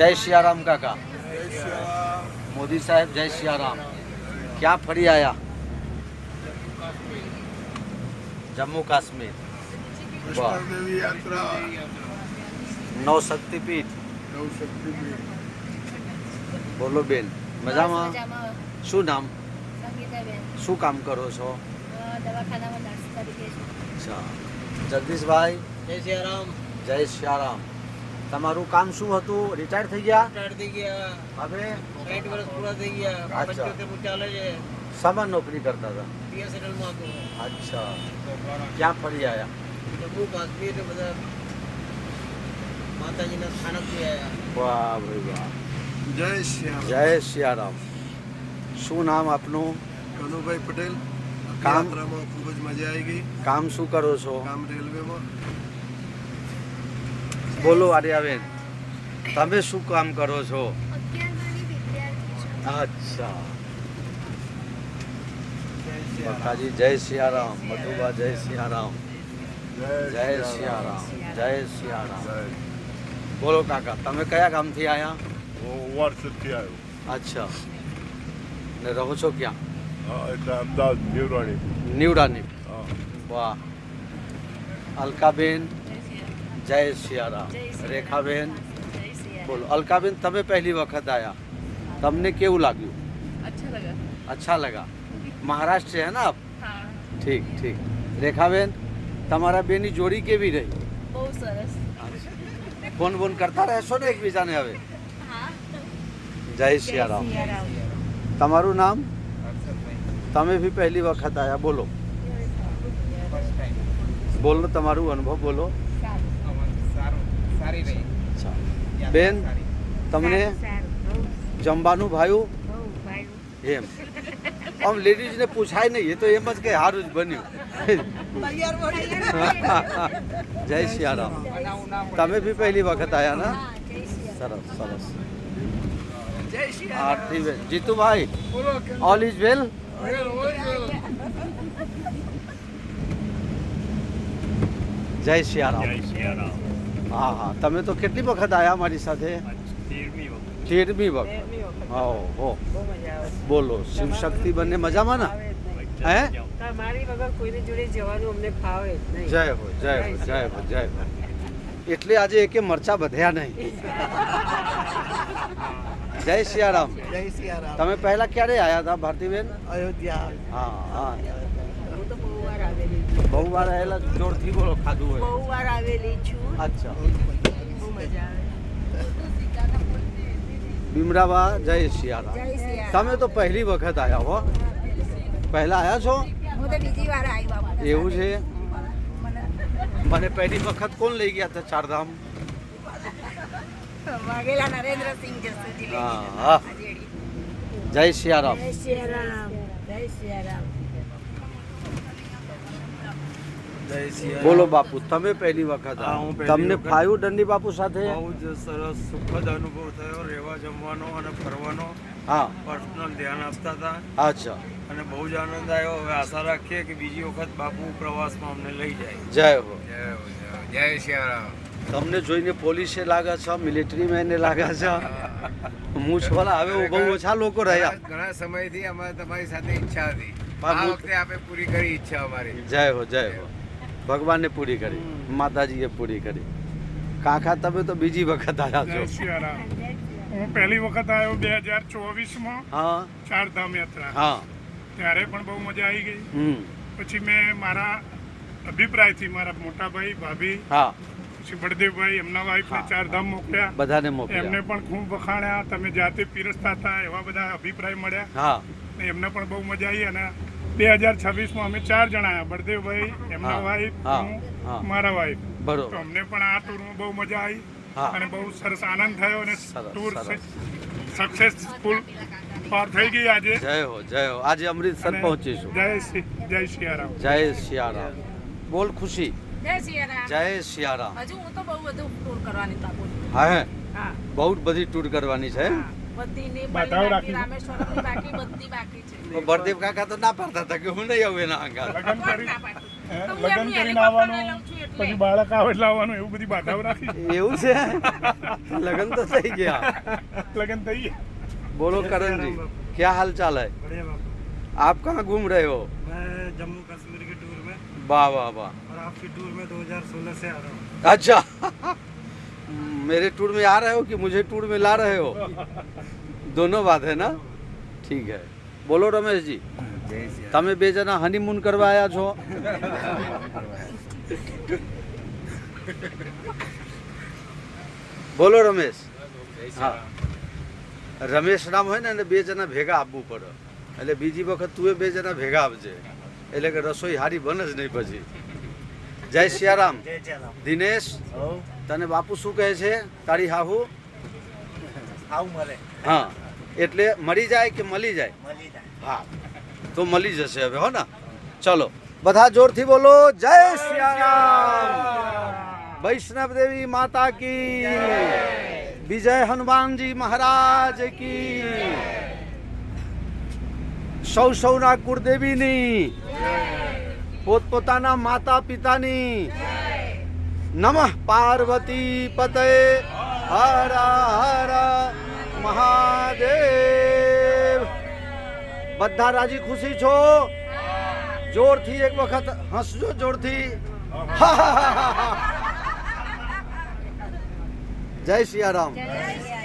जय सियाराम काका। मोदी साहब जय सियाराम। क्या फरी आया? जम्मू काश्मीर। वाह। देवी यात्रा नौ शक्तिपीठ। બોલો બેન મજામાં? શું નામ? શું કામ કરો છો? દવાખાનામાં નર્સ તરીકે છું. અચ્છા જગદીશભાઈ જય સિયારામ. જય સિયારામ. તમારું કામ શું હતું? રિટાયર થઈ ગયા? રિટાયર થઈ ગયા. હવે 60 વર્ષ પૂરા થઈ ગયા. અચ્છા. 75 ચાલે છે. સામાન નોકરી કરતા હતા? BSNL માં હતો. અચ્છા ક્યાં ફરી આવ્યા? જમ્મુ કાશ્મીર ને બધા માતાજીના સ્થાનક થી આવ્યા. વાહ ભાઈ વાહ. જય શ્યામ. જય સિયારામ. શું નામ આપનું? કનુભાઈ પટેલ. કામ? યાત્રામાં ખૂબ જ મજા આવી ગઈ. કામ શું કરો છો? કામ રેલવેમાં. બોલો આર્યાબેન તમે શું કામ કરો છો? 11મી વિદ્યાર્થી છું. અચ્છા કાકાજી જય સિયારામ. મધુબા જય સિયારામ. જય સિયારામ. જય સિયારામ. બોલો કાકા તમે કયા ગામથી આવ્યા? હું વર્ષથી આવ્યો. અચ્છા ને રહો છો ક્યાં? હા, એટલે અમદાવાદ દેવરાણી. નીવડાની. હા. વાહ. અલકાબેન જય સિયારામ. રેખાબેન બોલો. અલકાબેન તમે પહેલી વખત આવ્યા તમને કેવું લાગ્યું? अच्छा लगा. अच्छा लगा. महाराष्ट्र से है ना आप? हाँ. ठीक ठीक. રેખાબેન તમારા બેની જોડી કેવી રહી? બહુ સરસ. ફોન બોન કરતા રહેશો ને એકબીજાને હવે? હા. જય સિયારામ. તમારું નામ? તમે બી પહેલી વખત આવ્યા બોલો. બોલો તમારું અનુભવ બોલો. સારી રહી. અચ્છા. બેન તમને જમવાનું ભાવ્યું? એમ આમ લેડીઝને પૂછાય નહીં એ તો એમ જ કે સારું જ બન્યું. જય સિયારામ. તમે બી પહેલી વખત આવ્યા ને? સરસ સરસ. આરતી બેન જીતુભાઈ ઓલ ઇઝ વેલ. જય સિયારામ. હા હા તમે તો કેટલી વખત આવ્યા મારી સાથે? 13મી વખત. હો બોલો શિવશક્તિ બંને મજામાં ને? હે મારી વગર કોઈની જોડે જવાનું અમને ફાવે જ નહીં. જય હો જય હો જય હો જય હો. એટલે આજે એકે મરચા વધ્યા નહીં. જય સિયારામ. જય સિયારામ. તમે પહેલા ક્યારે આવ્યા હતા ભારતીબેન? અયોધ્યા. હા હા હું તો બહુ વાર આવેલી છું. બહુ વાર આવેલા. જોરથી બોલો ખાધું હોય. બહુ વાર આવેલી છું. અચ્છા બહુ મજા આવે. ભીમરાબા જય સિયારામ. જય સિયા. તમે તો પહેલી વખત આવ્યા હો. પહેલા આવ્યા છો? હું તો બીજી વાર આવી બાપુ. એવું છે? મને પહેલી વખત કોણ લઈ ગયા હતા ચારધામ? વાઘેલા નરેન્દ્રસિંહ જસુજી લઈ હા ગયા. હા. હાજેડી. જય સિયારામ. જય સિયારામ. જય સિયારામ. બોલો બાપુ તમે પહેલી વખત હા, હું આવ્યા. પહેલી તમને વખત. ફાયું દંડી બાપુ સાથે? બહુ જ સરસ સુખદ અનુભવ થયો. રહેવા જમવાનો અને ફરવાનો હા પર્સનલ ધ્યાન આપતા હતા અચ્છા અને બહુ જ આનંદ આવ્યો. હવે આશા રાખીએ કે બીજી વખત બાપુ પ્રવાસમાં અમને લઈ જાય. જય હો. જય સિયારામ. તમને જોઈને પોલીસે લાગે છે મિલિટરી મેને લાગે છે મૂછવાળા હવે બહુ ઓછા લોકો રહ્યા. ઘણા સમયથી અમારે તમારી સાથે ઈચ્છા હતી. આ આ વખતે આપે પૂરી કરી ઈચ્છા અમારી. જય હો જય હો. ભગવાનને પૂરી કરી માતાજીએ પૂરી કરી. કાકા તમે તો બીજી વખત આવ્યા જય છો. સિયારામ. હું પહેલી વખત આવ્યો 2024માં હા ચારધામ યાત્રા. હા ત્યારે પણ બહુ મજા આવી ગઈ. પછી મેં મારા અભિપ્રાયથી મારા મોટા ભાઈ ભાભી હા પછી બળદેવભાઈ એમના વાઈફને હા. ચારધામ મોકલ્યા. બધાને એમને મોકલ્યા. પણ ખૂબ વખાણ્યા. તમે જાતે પીરસતા હતા એવા બધા અભિપ્રાય મળ્યા હા ને એમને પણ બહુ મજા આવી. અને 2026માં અમે 4 જણા આવ્યા. બળદેવભાઈ એમના હા. વાઈફ હા. હું હા. મારા વાઈફ. તો બરોબર. અમને પણ આ ટૂરમાં બહુ મજા આવી હા. અને બહુ સરસ આનંદ થયો અને સરસ, ટૂર સરસ. સક્સેસફુલ પાર થઈ ગઈ આજે. જય હો જય હો. આજે અમૃતસર અને પહોંચીશું. જય સિયારામ. જય સિયારામ. બોલ ખુશી. જય સિયારામ. જય સિયારામ. હજુ હું તો બહુ બધું ટૂર કરવાની તાકું. હા હે હા. બહુ જ બધી ટૂર કરવાની છે. બધીની બાધાઓ બાકી રાખી. રામેશ્વરમની બાકી બધી બાકી છે. બળદેવ કાકા તો ના પાડતા હતા કે હું નહીં આવું એના આગળ. લગ્ન કરી ના પાડતું. લગ્ન કરીને આવવાનું પછી બાળક આવે એટલે આવવાનું એવું બધી બાધાઓ રાખી એવું છે લગન તો થઈ ગયા લગ્ન થઈ ગયા बोलो करण जी क्या हाल चाल है बढ़िया बाबू आप कहाँ घूम रहे हो मैं जम्मू कश्मीर की टूर में वाह वाह वाह और आपकी टूर में 2016 से आ रहा हूँ अच्छा मेरे टूर में आ रहे हो कि मुझे टूर में ला रहे हो दोनों बात है ना ठीक है बोलो रमेश जी તમે બે જણા હનીમૂન કરવા આવ્યા છો બોલો રમેશ હા રમેશ નામ હોય ને એને બે જણા ભેગા આપવું પડે એટલે બીજી વખત તું બે જણા ભેગા આપજે એટલે કે રસોઈ હારી બને જ નહીં પછી જય સિયારામ દિનેશ તને બાપુ શું કહે છે તારી હાહુ હા એટલે મરી જાય કે મળી જાય હા તો મળી જશે હવે હો ને ચલો બધા જોરથી બોલો જય સિયારામ વૈષ્ણવ દેવી માતા કી વિજય હનુમાનજી મહારાજ કી સૌના કુળદેવીની પોતપોતાના માતા પિતાની નમઃ પાર્વતી પતય હર હર મહાદેવ બધા રાજી ખુશી છો જોરથી એક વખત હસજો જોરથી જય સિયારામ જય સિયા